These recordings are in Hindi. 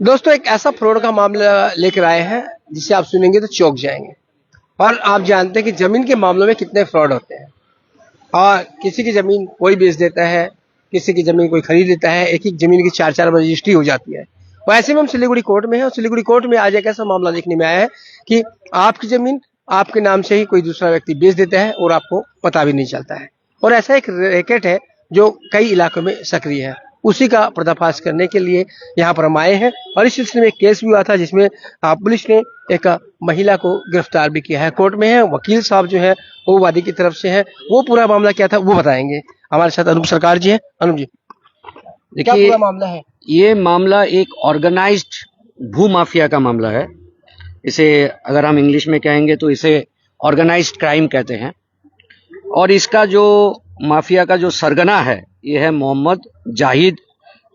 दोस्तों, एक ऐसा फ्रॉड का मामला लेकर आए हैं जिसे आप सुनेंगे तो चौंक जाएंगे। और आप जानते हैं कि जमीन के मामलों में कितने फ्रॉड होते हैं। और किसी की जमीन कोई बेच देता है, किसी की जमीन कोई खरीद लेता है, एक एक जमीन की 4-4 रजिस्ट्री हो जाती है। और ऐसे में हम सिलीगुड़ी कोर्ट में हैं और सिलीगुड़ी कोर्ट में आज एक ऐसा मामला देखने में आया है कि आपकी जमीन आपके नाम से ही कोई दूसरा व्यक्ति बेच देता है और आपको पता भी नहीं चलता है। और ऐसा एक रैकेट है जो कई इलाकों में सक्रिय है। उसी का पर्दाफाश करने के लिए यहाँ पर हम आए हैं और इस सिलसिले में एक केस भी हुआ था जिसमें पुलिस ने एक महिला को गिरफ्तार भी किया है। कोर्ट में है, वकील साहब जो है वो वादी की तरफ से है। वो पूरा मामला क्या था वो बताएंगे। हमारे साथ अनूप सरकार जी है। अनूप जी, क्या पूरा मामला है? ये मामला एक ऑर्गेनाइज्ड भू माफिया का मामला है। इसे अगर हम इंग्लिश में कहेंगे तो इसे ऑर्गेनाइज्ड क्राइम कहते हैं। और इसका जो माफिया का जो सरगना है ये है Mohammad Zahid,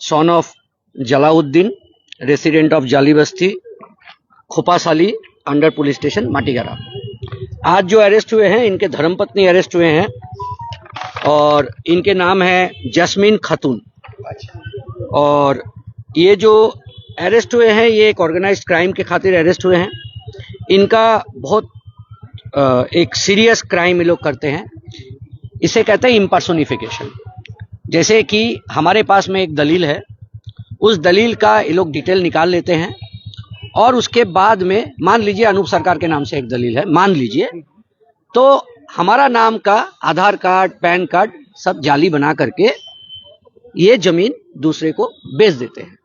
son of Jalauddin, resident of Jali Basti, Khopasali, under police station Matigara. आज जो अरेस्ट हुए हैं इनके धर्मपत्नी अरेस्ट हुए हैं और इनके नाम है जस्मीन खातून। और ये जो अरेस्ट हुए हैं ये एक ऑर्गेनाइज्ड क्राइम के खातिर अरेस्ट हुए हैं। इनका बहुत एक सीरियस क्राइम ये लोग करते हैं। इसे कहते हैं इम्पर्सोनिफिकेशन। जैसे कि हमारे पास में एक दलील है, उस दलील का ये लोग डिटेल निकाल लेते हैं और उसके बाद में मान लीजिए अनूप सरकार के नाम से एक दलील है, मान लीजिए, तो हमारा नाम का आधार कार्ड, पैन कार्ड सब जाली बना करके ये जमीन दूसरे को बेच देते हैं।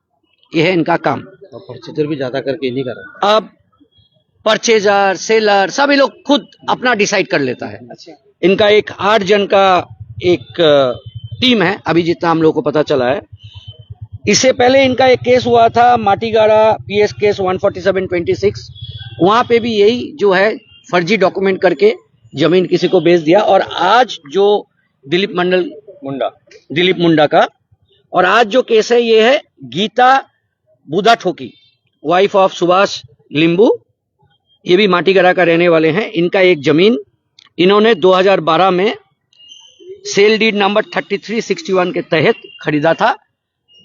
यह है इनका काम। परचेजर भी ज्यादा करके नहीं कर रहा। अब परचेजर, सेलर सब ये लोग खुद अपना डिसाइड कर लेता है। इनका एक 8 जन का एक टीम है अभी जितना हम लोग को पता चला है। इससे पहले इनका एक केस हुआ था माटीगारा पीएस केस 14726। वहां पे भी यही जो है फर्जी डॉक्यूमेंट करके जमीन किसी को बेच दिया। और आज जो दिलीप मुंडा का, और आज जो केस है ये है गीता बुधा ठोकी, वाइफ ऑफ सुभाष लिंबू। ये भी माटीगारा का रहने वाले हैं। इनका एक जमीन इन्होंने 2012 में सेल डीड नंबर 3361 के तहत खरीदा था।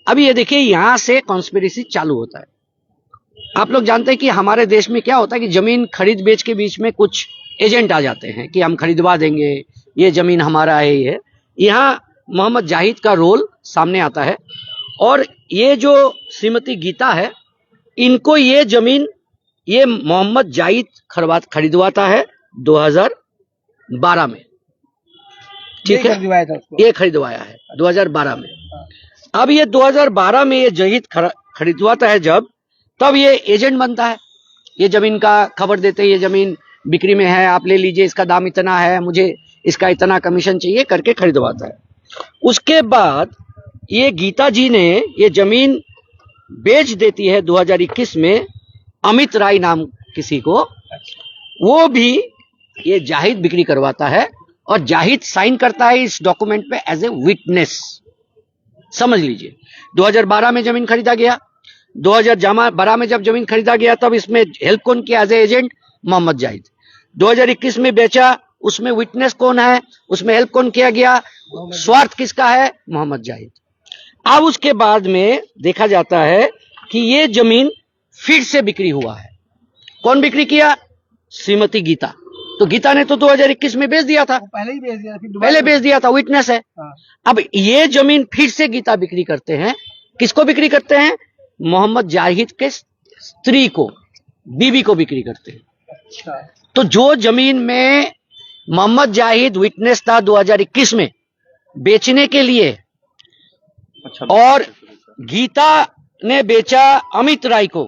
अभी ये देखिए यहां से कॉन्स्पिरेसी चालू होता है। आप लोग जानते हैं कि हमारे देश में क्या होता है कि जमीन खरीद बेच के बीच में कुछ एजेंट आ जाते हैं कि हम खरीदवा देंगे, ये जमीन हमारा है। ये यहाँ मोहम्मद जाहिद का रोल सामने आता है। और ये जो श्रीमती गीता है, इनको ये जमीन ये मोहम्मद जाहिद खरीदवाता है 2012 में। ठीक है, ये खरीदवाया है 2012 में। अब ये 2012 में ये जाहिद खरीदवाता है जब, तब ये एजेंट बनता है। ये जमीन का खबर देते हैं, ये जमीन बिक्री में है, आप ले लीजिए, इसका दाम इतना है, मुझे इसका इतना कमीशन चाहिए करके खरीदवाता है। उसके बाद ये गीता जी ने ये जमीन बेच देती है 2021 में अमित राय नाम किसी को। वो भी ये जाहिद बिक्री करवाता है और जाहिद साइन करता है इस डॉक्यूमेंट पे एज ए विटनेस। समझ लीजिए 2012 में जमीन खरीदा गया। 2012 में जब जमीन खरीदा गया तब इसमें हेल्प कौन किया as a agent? Mohammad Zahid. 2021 में बेचा, उसमें विटनेस कौन है, उसमें हेल्प कौन किया गया, स्वार्थ किसका है? मोहम्मद जाहिद। अब उसके बाद में देखा जाता है कि ये जमीन फिर से बिक्री हुआ है। कौन बिक्री किया? श्रीमती गीता। तो गीता ने तो 2021 में बेच दिया था, पहले बेच दिया था, विटनेस है। अब ये जमीन फिर से गीता बिक्री करते हैं। किसको बिक्री करते हैं? मोहम्मद जाहिद के स्त्री को, बीबी को बिक्री करते हैं। तो जो जमीन में मोहम्मद जाहिद विटनेस था 2021 में बेचने के लिए, और गीता ने बेचा अमित राय को,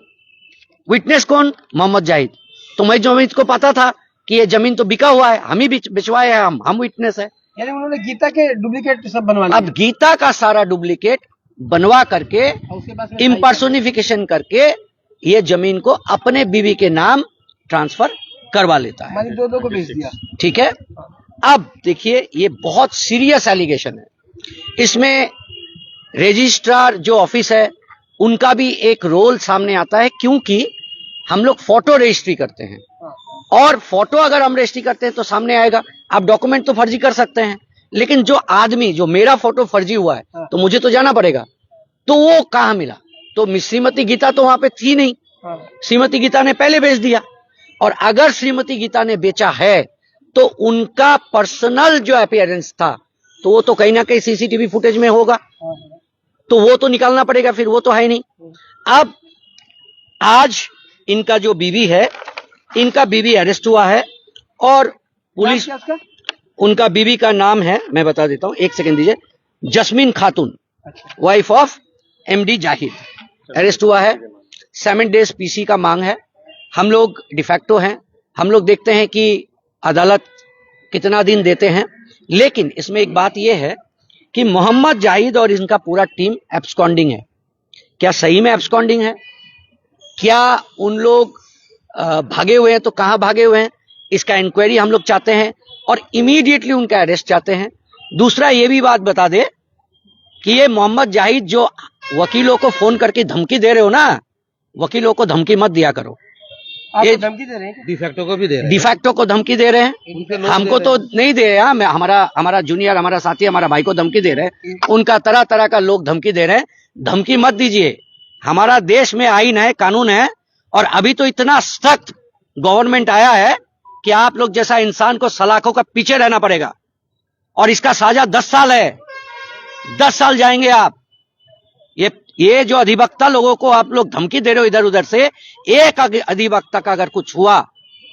विटनेस कौन? मोहम्मद जाहिद। तो मैं जो इसको पता था कि ये जमीन तो बिका हुआ है, हम ही बिचवाए हैं, हम विटनेस है। यानी उन्होंने गीता के डुप्लीकेट सब बनवा लिया। अब गीता का सारा डुप्लीकेट बनवा करके, इम्पर्सोनिफिकेशन करके ये जमीन को अपने बीवी के नाम ट्रांसफर करवा लेता है। दो को बेच दिया। ठीक है। अब देखिए ये बहुत सीरियस एलिगेशन है। इसमें रजिस्ट्रार जो ऑफिस है उनका भी एक रोल सामने आता है, क्योंकि हम लोग फोटो रजिस्ट्री करते हैं और फोटो अगर हम रजिस्ट्री करते हैं तो सामने आएगा। आप डॉक्यूमेंट तो फर्जी कर सकते हैं, लेकिन जो आदमी, जो मेरा फोटो फर्जी हुआ है तो मुझे तो जाना पड़ेगा। तो वो कहां मिला? तो श्रीमती गीता तो वहां पे थी नहीं, श्रीमती गीता ने पहले बेच दिया। और अगर श्रीमती गीता ने बेचा है तो उनका पर्सनल जो अपीयरेंस था तो वो तो कहीं ना कहीं सीसीटीवी फुटेज में होगा, तो वो तो निकालना पड़ेगा, फिर वो तो है नहीं। अब आज इनका जो बीवी है, इनका बीवी अरेस्ट हुआ है और पुलिस, उनका बीवी का नाम है, मैं बता देता हूं, एक सेकंड दीजिए, jasmine Khatoon, wife of MD Zahid, arrest हुआ है। 7 days पीसी का मांग है। हम लोग डिफैक्टो हैं, हम लोग देखते हैं कि अदालत कितना दिन देते हैं। लेकिन इसमें एक बात यह है कि मोहम्मद जाहिद और इनका पूरा टीम एब्सकॉन्डिंग है। क्या सही में एब्सकॉन्डिंग है? क्या उन लोग भागे हुए हैं? तो कहां भागे हुए हैं, इसका इंक्वायरी हम लोग चाहते हैं और इमीडिएटली उनका अरेस्ट चाहते हैं। दूसरा ये भी बात बता दे कि ये मोहम्मद जाहिद जो वकीलों को फोन करके धमकी दे रहे हो ना, वकीलों को धमकी मत दिया करो। ये धमकी दे रहे हैं, डिफेक्टो को भी दे रहे हैं, डिफैक्टो को धमकी दे रहे हैं, हमको तो नहीं दे रहे हैं। मैं हमारा जूनियर, हमारा साथी, हमारा भाई को धमकी दे रहे हैं। उनका तरह तरह का लोग धमकी दे रहे हैं। धमकी मत दीजिए। हमारा देश में आईन है, कानून है, और अभी तो इतना सख्त गवर्नमेंट आया है कि आप लोग जैसा इंसान को सलाखों का पीछे रहना पड़ेगा। और इसका साजा 10 साल है, 10 साल जाएंगे आप। ये जो अधिवक्ता लोगों को आप लोग धमकी दे रहे हो इधर उधर से, एक अधिवक्ता का अगर कुछ हुआ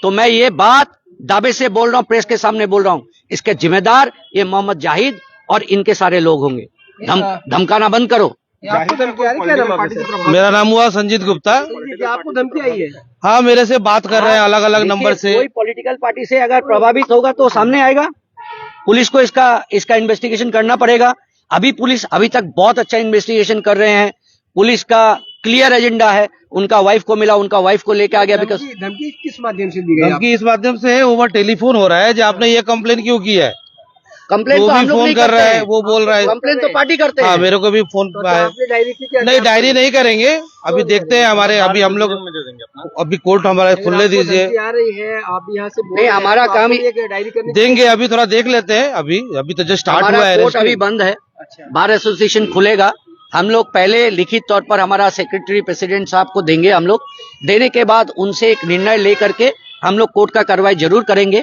तो मैं ये बात दावे से बोल रहा हूं, प्रेस के सामने बोल रहा हूं, इसके जिम्मेदार ये मोहम्मद जाहिद और इनके सारे लोग होंगे। धमकाना बंद करो। आपको धमकी आ रही है? क्या नाम है पार्टी से? मेरा नाम हुआ संजीत गुप्ता। आपको धमकी आई है? हाँ, मेरे से बात कर रहे हैं अलग अलग नंबर से। कोई पॉलिटिकल पार्टी से अगर प्रभावित होगा तो सामने आएगा। पुलिस को इसका इन्वेस्टिगेशन करना पड़ेगा। अभी पुलिस अभी तक बहुत अच्छा इन्वेस्टिगेशन कर रहे हैं। पुलिस का क्लियर एजेंडा है। उनका वाइफ को मिला, उनका वाइफ को लेके आ गया। बिकॉज धमकी किस माध्यम से दी गई? धमकी इस माध्यम से है, ओवर टेलीफोन हो रहा है जो आपने ये कंप्लेन क्यों की है। कंप्लेन वो तो भी हम लोग फोन नहीं कर रहा करते है, हैं। वो बोल रहा है कंप्लेन तो पार्टी करते हैं। हाँ, मेरे को भी फोन आया। आपने डायरी की क्या? नहीं, डायरी नहीं करेंगे, अभी देखते हैं। हमारे अभी हम लोग अभी कोर्ट हमारा खुलने दीजिए। धमकी आ रही है, आप यहाँ से बोल नहीं, रहे हैं, हमारा तो काम आपको ये डायरी करनी देंगे, अभी थोड़ा देख लेते हैं। अभी तो जस्ट स्टार्ट हुआ हमारा है। कोर्ट अभी बंद है। बार एसोसिएशन खुलेगा। हम लोग पहले लिखित तौर पर हमारा सेक्रेटरी प्रेसिडेंट साहब को देंगे। हम लोग देने के बाद उनसे एक निर्णय लेकर के हम लोग कोर्ट का कार्रवाई जरूर करेंगे।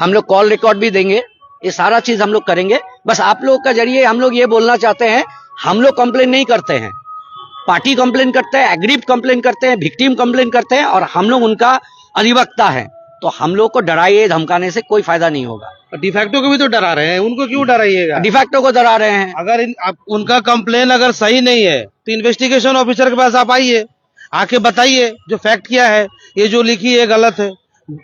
हम लोग कॉल रिकॉर्ड भी देंगे। ये सारा चीज हम लोग करेंगे। बस आप लोग का जरिए हम लोग ये बोलना चाहते हैं, हम लोग कंप्लेन नहीं करते हैं, पार्टी कंप्लेन करते हैं, एग्रीव कंप्लेन करते हैं, विक्टिम कंप्लेन करते हैं, और हम लोग उनका अधिवक्ता है। तो हम लोग को डराइए धमकाने से कोई फायदा नहीं होगा। डिफेक्टो को भी तो डरा रहे हैं, उनको क्यों डराइएगा? डिफैक्टो को डरा रहे हैं। अगर उनका कंप्लेन अगर सही नहीं है तो इन्वेस्टिगेशन ऑफिसर के पास आप आइए, आके बताइए जो फैक्ट क्या है, ये जो लिखी है गलत है।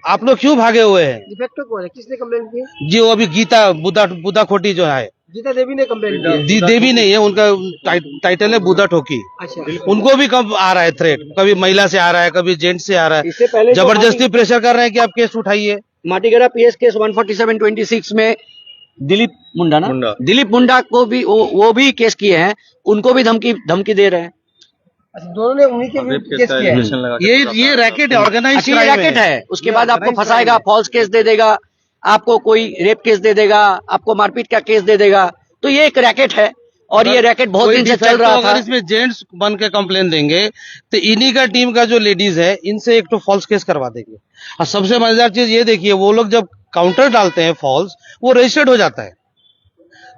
आप लोग क्यों भागे हुए हैं? डिफेक्टो कौन है? किसने कंप्लेन की है? जी, वो अभी गीता बुदा खोटी जो है, गीता देवी ने कंप्लेन की है। देवी नहीं है, उनका टाइटल है बुदा ठोकी। अच्छा, उनको भी कब आ रहा है थ्रेट, कभी महिला से आ रहा है, कभी जेंट से आ रहा है। इससे पहले जबरदस्ती प्रेशर कर रहे हैं कि आप केस उठाइए। माटीगढ़ा पीएस केस 147/26 में दिलीप मुंडा दिलीप मुंडा को भी वो भी केस किए हैं। उनको भी धमकी दे रहे हैं। अच्छा, दोनों ने उन्हीं के विरुद्ध केस किया है। ये रैकेट है, ऑर्गेनाइज अच्छा, ये रैकेट है। उसके बाद आपको फंसाएगा, फॉल्स केस दे देगा, आपको कोई रेप केस दे देगा, आपको मारपीट का केस दे देगा। तो ये एक रैकेट है और ये रैकेट बहुत दिन से चल रहा था। अगर इसमें जेंट्स बन के कंप्लेन देंगे तो इन्हीं का टीम का जो लेडीज है इनसे एक तो फॉल्स केस करवा देंगे। और सबसे मजेदार चीज ये देखिए, वो लोग जब काउंटर डालते हैं फॉल्स, वो रजिस्टर्ड हो जाता है।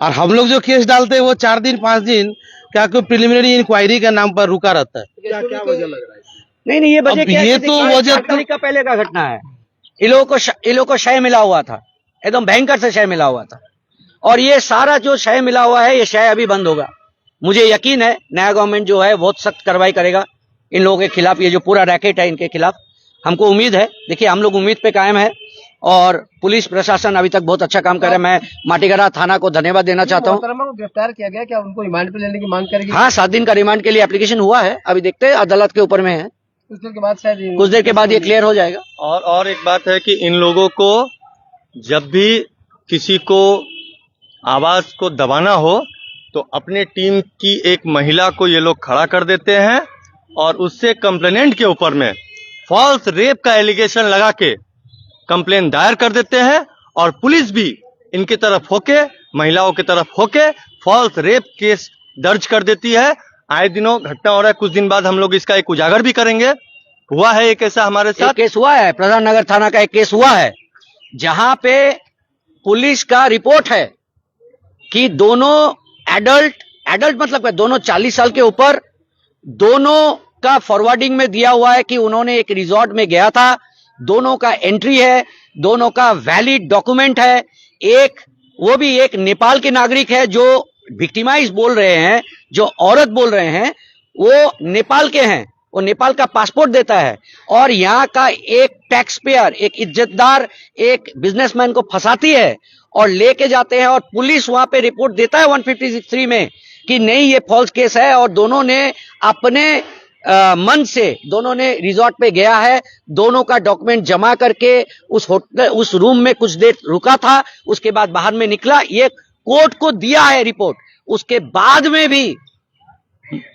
और हम लोग जो केस डालते हैं वो 4 दिन 5 दिन क्या कोई प्रिलिमिनरी इंक्वायरी के नाम पर रुका रहता है। क्या वजह लग रहा है? नहीं, ये वजह क्या है? ये तो वजह का पहले का घटना है। इन लोगों को शय मिला हुआ था, एकदम भयंकर से शय मिला हुआ था। और ये सारा जो शय मिला हुआ है, ये शय अभी बंद होगा। मुझे यकीन है नया गवर्नमेंट जो है बहुत सख्त कार्रवाई करेगा इन लोगों के खिलाफ। ये जो पूरा रैकेट है इनके खिलाफ हमको उम्मीद है। देखिए, हम लोग उम्मीद पे कायम है और पुलिस प्रशासन अभी तक बहुत अच्छा काम कर रहा है। मैं माटीगढ़ा थाना को धन्यवाद देना चाहता हूँ। मोहतरमा को गिरफ्तार किया गया, क्या उनको रिमांड पे लेने की मांग करेगी? हाँ, 7 दिन का रिमांड के लिए एप्लीकेशन हुआ है। अभी देखते हैं, अदालत के ऊपर में है। कुछ देर के बाद शायद कुछ देर के बाद ये क्लियर हो जाएगा। और एक बात है कि इन लोगों को जब भी किसी को आवाज को दबाना हो तो अपने टीम की एक महिला को ये लोग खड़ा कर देते हैं और उससे कंप्लेनेंट के ऊपर में फॉल्स रेप का एलिगेशन लगा के कंप्लेन दायर कर देते हैं। और पुलिस भी इनकी तरफ होके, महिलाओं की तरफ होके फॉल्स रेप केस दर्ज कर देती है आए दिनों घटना हो रहा है। कुछ दिन बाद हम लोग इसका एक उजागर भी करेंगे। हुआ है एक ऐसा हमारे एक साथ। केस हुआ है, प्रधान नगर थाना का एक केस हुआ है, जहां पे पुलिस का रिपोर्ट है कि दोनों एडल्ट मतलब क्या, दोनों 40 साल के ऊपर, दोनों का फॉरवर्डिंग में दिया हुआ है कि उन्होंने एक रिजॉर्ट में गया था, दोनों का एंट्री है, दोनों का वैलिड डॉक्यूमेंट है। एक वो भी एक नेपाल के नागरिक है, जो विक्टिमाइज बोल रहे हैं, जो औरत बोल रहे हैं, वो नेपाल के हैं, वो नेपाल का पासपोर्ट देता है, और यहाँ का एक टैक्स पेयर, एक इज्जतदार, एक बिजनेसमैन को फंसाती है और लेके जाते हैं, और पुलिस वहां पे रिपोर्ट देता है 156(3) में कि नहीं ये फॉल्स केस है, और दोनों ने अपने मन से दोनों ने रिजॉर्ट पे गया है, दोनों का डॉक्यूमेंट जमा करके उस होटल, उस रूम में कुछ देर रुका था, उसके बाद बाहर में निकला, ये कोर्ट को दिया है रिपोर्ट, उसके बाद में भी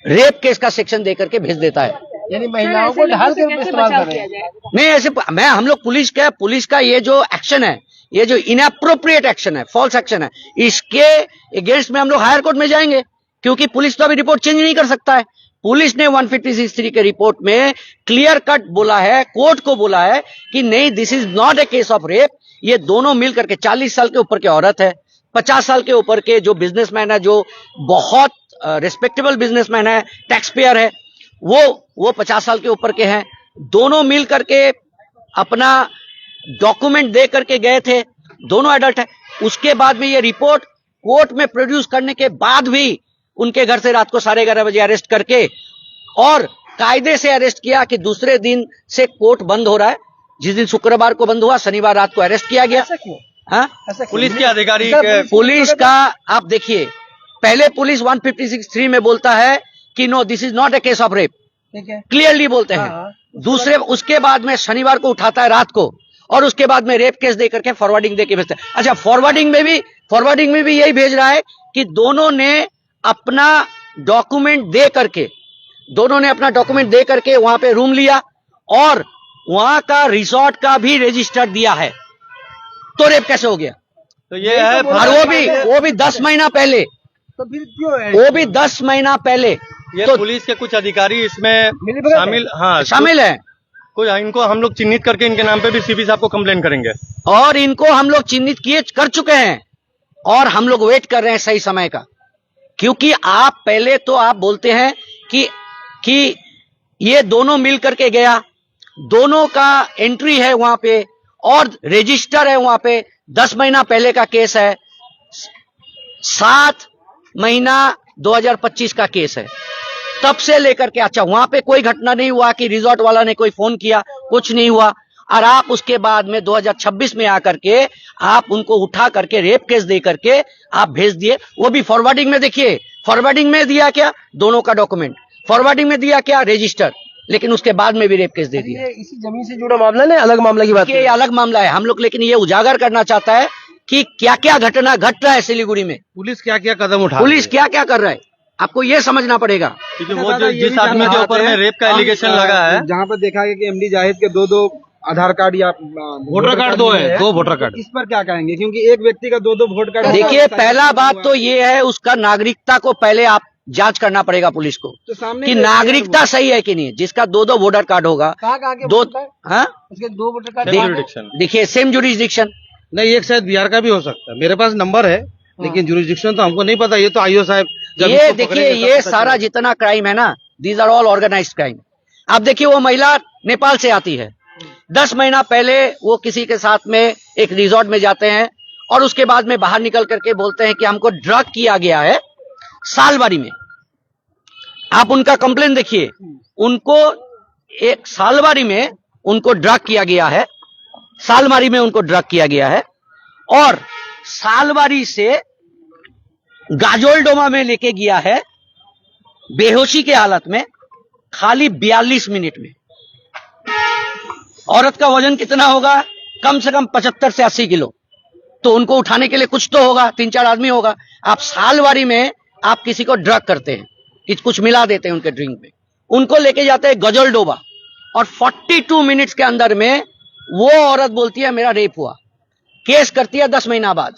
रेप केस का सेक्शन देकर के भेज देता है। यानी महिलाओं को ढाल के इस्तेमाल कर रहे हैं। नहीं ऐसे हम लोग पुलिस का ये जो एक्शन है, ये जो इनअप्रोप्रिएट एक्शन है, फॉल्स एक्शन है, इसके अगेंस्ट में हम लोग हायर कोर्ट में जाएंगे, क्योंकि पुलिस तो अभी रिपोर्ट चेंज नहीं कर सकता है। पुलिस ने 156(3) के रिपोर्ट में क्लियर कट बोला है, कोर्ट को बोला है कि नहीं, this is not a case of rape. ये दोनों मिल करके 40 साल के ऊपर के औरत है, 50 साल के ऊपर के जो बिजनेसमैन है, जो बहुत रिस्पेक्टेबल बिजनेसमैन है, टैक्स पेयर है, वो 50 साल के ऊपर के हैं, दोनों मिल करके अपना डॉक्यूमेंट दे करके गए थे, दोनों एडल्ट है। उसके बाद में ये रिपोर्ट कोर्ट में प्रोड्यूस करने के बाद भी उनके घर से रात को 11:30 बजे अरेस्ट करके, और कायदे से अरेस्ट किया कि दूसरे दिन से कोर्ट बंद हो रहा है। जिस दिन शुक्रवार को बंद हुआ, शनिवार रात को अरेस्ट किया गया। हाँ, पुलिस के अधिकारी पुलिस का आप देखिए, पहले पुलिस 156(3) में बोलता है कि no, this is not a case of rape, clearly बोलते हैं। दूसरे उसके बाद में शनिवार को उठाता है रात को, और उसके बाद में रेप केस दे करके फॉरवर्डिंग दे के भेजता है। अच्छा, फॉरवर्डिंग में भी यही भेज रहा है कि दोनों ने अपना डॉक्यूमेंट दे करके वहां पे रूम लिया, और वहां का रिसोर्ट का भी रजिस्टर दिया है, तो रेप कैसे हो गया? तो ये है, और वो भी 10 महीना पहले, तो फिर क्यों है? वो भी 10 महीना पहले। ये तो पुलिस के कुछ अधिकारी इसमें मिलीभगत शामिल, हाँ शामिल है, कुछ इनको हम लोग चिन्हित करके इनके नाम पे भी सीपी साहब को कंप्लेन करेंगे। और इनको हम लोग चिन्हित कर चुके हैं, और हम लोग वेट कर रहे हैं सही समय का। क्योंकि आप पहले तो आप बोलते हैं कि ये दोनों मिल करके गया, दोनों का एंट्री है वहां पे, और रजिस्टर है वहां पे, 10 महीना पहले का केस है, 7 महीना 2025 का केस है, तब से लेकर के। अच्छा, वहां पे कोई घटना नहीं हुआ कि रिजॉर्ट वाला ने कोई फोन किया, कुछ नहीं हुआ, और आप उसके बाद में 2026 में आकर के आप उनको उठा करके रेप केस दे करके आप भेज दिए। वो भी फॉरवर्डिंग में, देखिए फॉरवर्डिंग में दिया क्या, दोनों का डॉक्यूमेंट, फॉरवर्डिंग में दिया क्या, रजिस्टर, लेकिन उसके बाद में भी रेप केस दे दिया। ये इसी जमीन से जुड़ा मामला नहीं, अलग मामला की बात ये अलग मामला है हम लोग, लेकिन ये उजागर करना चाहता है कि क्या क्या घटना घट रहा है सिलीगुड़ी में, पुलिस क्या क्या कदम उठा पुलिस क्या क्या कर रहा है, आपको ये समझना पड़ेगा। क्योंकि वो जो जिस आदमी के ऊपर में रेप का एलिगेशन लगा है, जहाँ पर देखा गया कि एमडी जाहिद के दो आधार कार्ड या वोटर कार्ड दो है, 2 वोटर कार्ड। इस पर क्या कहेंगे, क्योंकि एक व्यक्ति का 2 वोट कार्ड। देखिए, पहला बात तो ये है, उसका नागरिकता को पहले आप जांच करना पड़ेगा पुलिस को, तो सामने कि नागरिकता सही है कि नहीं। जिसका 2 वोटर कार्ड होगा, कहाँ के 2, वोटर कार्ड? हाँ, उसके 2 वोटर कार्ड jurisdiction। देखिए सेम जुरिस्डिक्शन। नहीं, एक शायद बिहार का भी हो सकता है, मेरे पास नंबर है, लेकिन जुरिस्डिक्शन तो हमको नहीं पता। ये तो आईओ साहब जब ये इसको देखिए, पकड़ेंगे तब ये पता सारा चलेगा। जितना क्राइम है ना, these are all organised crime. आप देखिए, वो महिला नेपाल से आती है, 10 महीना पहले वो किसी के साथ में एक रिजॉर्ट में जाते हैं, और उसके बाद में बाहर निकल करके बोलते हैं कि हमको ड्रग किया गया है सालबारी में। आप उनका कंप्लेन देखिए, उनको एक सालबारी में उनको ड्रग किया गया है, सालबारी में उनको ड्रग किया गया है, और सालबारी से गाजोलडोमा में लेके गया है बेहोशी के हालत में, खाली 42 मिनट में। औरत का वजन कितना होगा, कम से कम 75 से 80 किलो, तो उनको उठाने के लिए कुछ तो होगा, 3-4 आदमी होगा। आप सालबारी में आप किसी को ड्रग करते हैं, कुछ मिला देते हैं उनके ड्रिंक में, उनको लेके जाते हैं गजलडोबा, और 42 मिनट्स के अंदर में वो औरत बोलती है मेरा रेप हुआ, केस करती है 10 महीना बाद।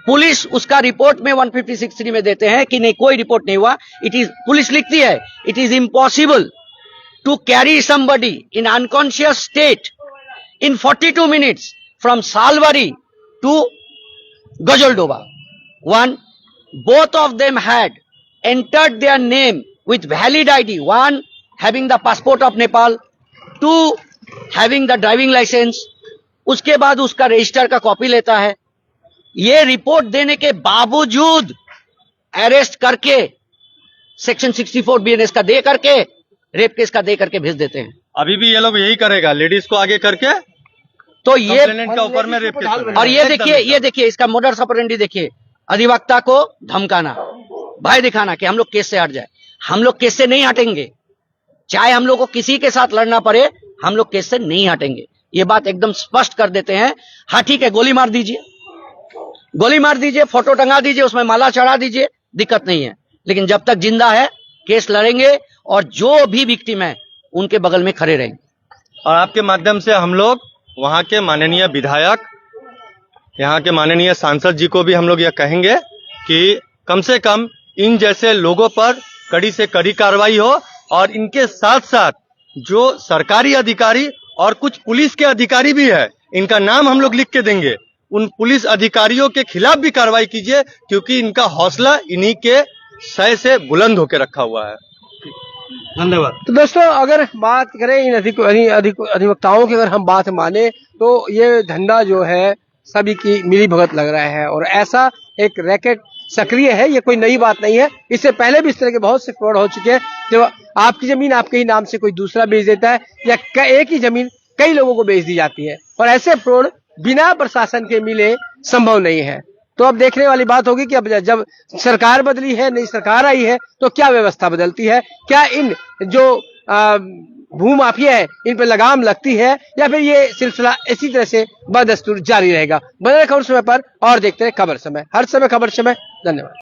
पुलिस उसका रिपोर्ट में 156(3) में देते हैं कि नहीं, कोई रिपोर्ट नहीं हुआ। इट इज, पुलिस लिखती है, it is impossible to carry somebody in unconscious state in 42 minutes from Salwari to Gajaldoba. One, both of them had entered their name with valid ID. One, having the passport of Nepal. Two, having the driving license. उसके बाद उसका रजिस्टर का कॉपी लेता है। ये रिपोर्ट देने के बावजूद अरेस्ट करके सेक्शन 64 BNS का दे करके, रेप केस का दे करके भेज देते हैं। अभी भी ये लोग यही करेगा, लेडीज को आगे करके तो ये कंप्लेनेंट के ऊपर में रेप केस करेगा। और ये देखिए इसका मोडस ऑपरेंडी देखिए, अधिवक्ता को धमकाना, भय दिखाना कि हम लोग केस से हट जाए। हम लोग केस से नहीं हटेंगे, चाहे हम लोग को किसी के साथ लड़ना पड़े, हम लोग केस से नहीं हटेंगे। ये बात एकदम स्पष्ट कर देते हैं। हाँ ठीक है, गोली मार दीजिए, गोली मार दीजिए, फोटो टंगा दीजिए, उसमें माला चढ़ा दीजिए, दिक्कत नहीं है। लेकिन जब तक जिंदा है केस लड़ेंगे और जो भी विक्टिम है उनके बगल में खड़े रहेंगे। और आपके माध्यम से हम लोग वहाँ के माननीय विधायक, यहाँ के माननीय सांसद जी को भी हम लोग यह कहेंगे कि कम से कम इन जैसे लोगों पर कड़ी से कड़ी कार्रवाई हो, और इनके साथ साथ जो सरकारी अधिकारी और कुछ पुलिस के अधिकारी भी है, इनका नाम हम लोग लिख के देंगे, उन पुलिस अधिकारियों के खिलाफ भी कार्रवाई कीजिए, क्योंकि इनका हौसला इन्हीं के सय से बुलंद होकर रखा हुआ है। धन्यवाद। तो दोस्तों, अगर बात करें इन अधिवक्ताओं की, अगर हम बात माने तो ये धंधा जो है सभी की मिली भगत लग रहा है, और ऐसा एक रैकेट सक्रिय है। ये कोई नई बात नहीं है, इससे पहले भी इस तरह के बहुत से फ्रॉड हो चुके हैं। जो आपकी जमीन आपके ही नाम से कोई दूसरा बेच देता है, या एक ही जमीन कई लोगों को बेच दी जाती है, और ऐसे फ्रॉड बिना प्रशासन के मिले संभव नहीं है। तो अब देखने वाली बात होगी कि अब जब सरकार बदली है, नई सरकार आई है, तो क्या व्यवस्था बदलती है, क्या इन जो भूमाफिया है इन पर लगाम लगती है, या फिर ये सिलसिला इसी तरह से बदस्तूर जारी रहेगा। बने खबर समय पर और देखते हैं खबर समय, हर समय खबर समय। धन्यवाद।